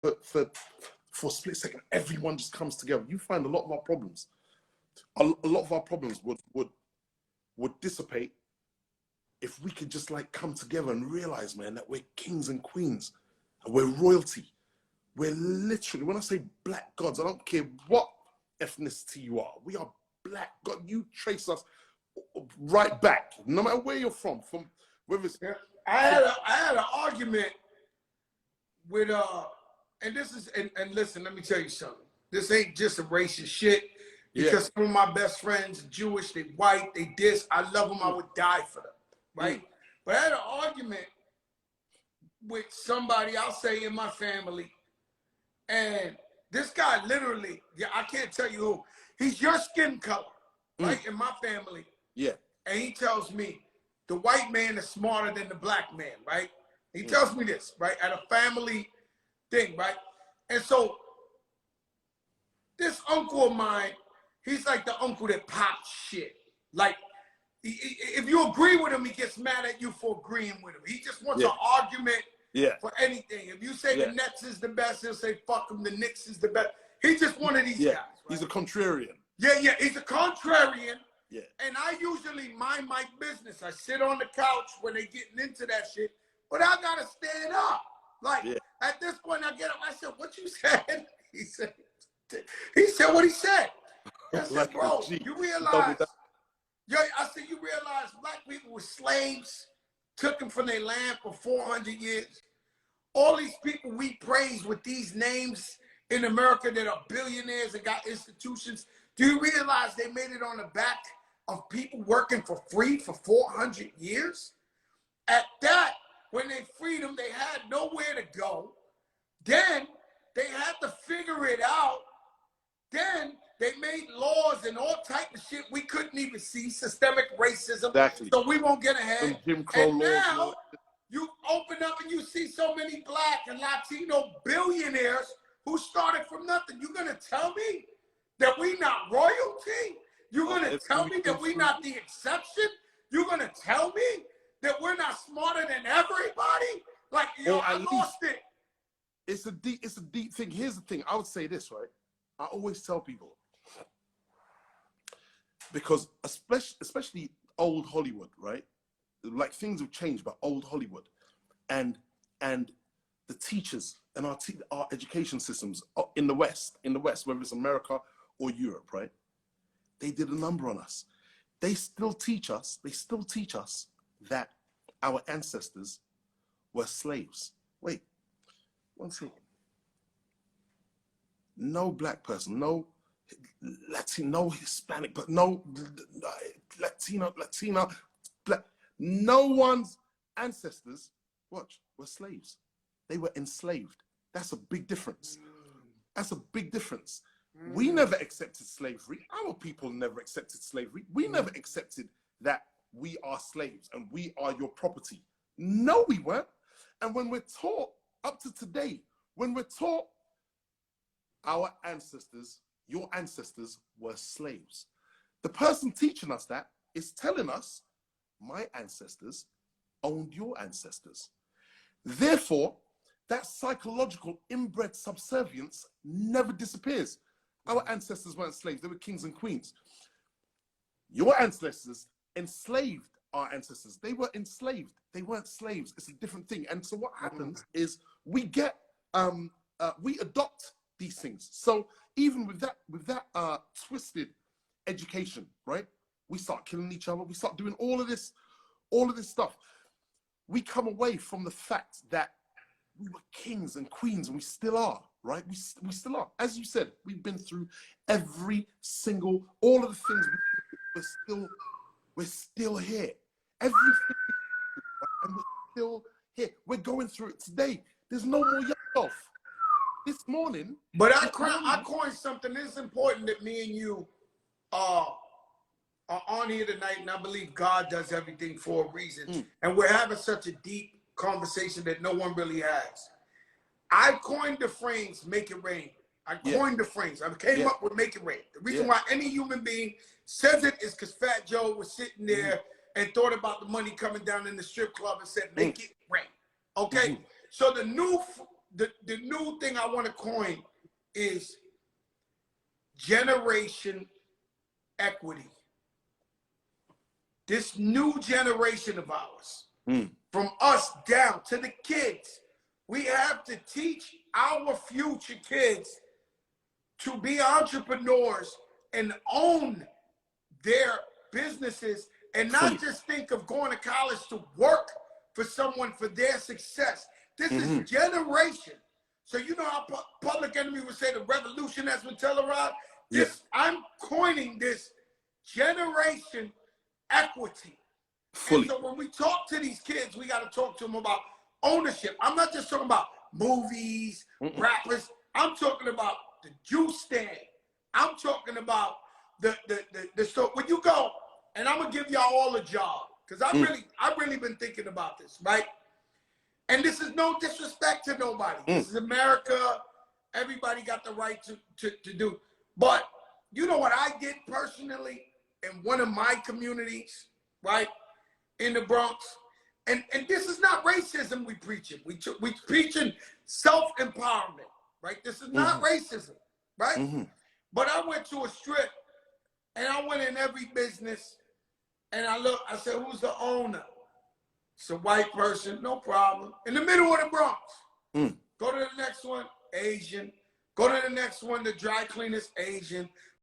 for a split second, everyone just comes together. You find a lot of our problems, a lot of our problems would dissipate if we could just like come together and realize, man, that we're kings and queens, and we're royalty. We're literally, when I say black gods, I don't care what ethnicity you are. We are black God. You trace us right back, no matter where you're from whether it's. Yeah. I had an argument with and this is and listen, let me tell you something. This ain't just a racist shit. Because some of my best friends are Jewish, they white, they this. I love them. I would die for them, right? But I had an argument with somebody, I'll say in my family, and this guy literally, I can't tell you who. He's your skin color, right? In my family. Yeah. And he tells me the white man is smarter than the black man, right? He tells me this, right? At a family thing, right? And so this uncle of mine, he's like the uncle that pops shit. Like, if you agree with him, he gets mad at you for agreeing with him. He just wants an argument for anything. If you say the Nets is the best, he'll say, fuck him, the Knicks is the best. He's just one of these guys. Right? He's a contrarian. Yeah, he's a contrarian. Yeah. And I usually mind my business. I sit on the couch when they getting into that shit, but I gotta stand up. Like, at this point, I get up, I said, what you said? He said what he said. I said, bro, you realize, I said, you realize black people were slaves, took them from their land for 400 years. All these people we praise with these names in America that are billionaires and got institutions, do you realize they made it on the back of people working for free for 400 years? At that, when they freed them, they had nowhere to go. Then they had to figure it out. Then they made laws and all type of shit we couldn't even see, systemic racism, so we won't get ahead. And now you open up and you see so many black and Latino billionaires who started from nothing. You're gonna tell me that we not royalty? You're gonna tell me that we not the exception? You're gonna tell me that we're not smarter than everybody? Like, yo, I lost it. It's a deep thing. Here's the thing. I would say this, right? I always tell people, because especially old Hollywood, right? Like, things have changed, but old Hollywood, and the teachers and our education systems in the West, whether it's America or Europe, right? They did a number on us. They still teach us that our ancestors were slaves. Wait, one second. No black person, no Latino, no Hispanic, but no Latino, no one's ancestors, were slaves. They were enslaved. That's a big difference. That's a big difference. We never accepted slavery. Our people never accepted slavery. We never accepted that we are slaves and we are your property. No, we weren't. And when we're taught, up to today, when we're taught our ancestors, your ancestors were slaves, the person teaching us that is telling us, my ancestors owned your ancestors. Therefore, that psychological inbred subservience never disappears. Our ancestors weren't slaves, they were kings and queens. Your ancestors enslaved our ancestors. They were enslaved, they weren't slaves. It's a different thing. And so what happens is we adopt these things. So even with that twisted education, right? We start killing each other, we start doing all of this stuff. We come away from the fact that we were kings and queens, and we still are, right? We still are. As you said, we've been through all of the things. We're still here. Everything, and we're still here. We're going through it today. There's no more yourself. This morning. But I coined something. It's important that me and you are on here tonight, and I believe God does everything for a reason. And we're having such a deep conversation that no one really has. I coined the phrase, make it rain. I coined the phrase. I came up with make it rain. The reason why any human being says it is because Fat Joe was sitting there and thought about the money coming down in the strip club and said, make it rain. Okay? So the the new thing I want to coin is generation equity. This new generation of ours, from us down to the kids, we have to teach our future kids to be entrepreneurs and own their businesses and not just think of going to college to work for someone for their success. This is generation. So you know how Public Enemy would say the revolution has been televised? I'm coining this generation equity. Fully. And so when we talk to these kids, we got to talk to them about ownership. I'm not just talking about movies, rappers. I'm talking about the juice stand. I'm talking about the so when you go, and I'm gonna give y'all all a job because I've really been thinking about this, right? And this is no disrespect to nobody. This is America. Everybody got the right to do. But you know what I did personally in one of my communities, right, in the Bronx? And this is not racism we preaching. We preaching self-empowerment, right? This is not racism, right? But I went to a strip, and I went in every business, and I said, who's the owner? It's a white person, no problem. In the middle of the Bronx. Go to the next one, Asian. Go to the next one, the dry cleaner's Asian.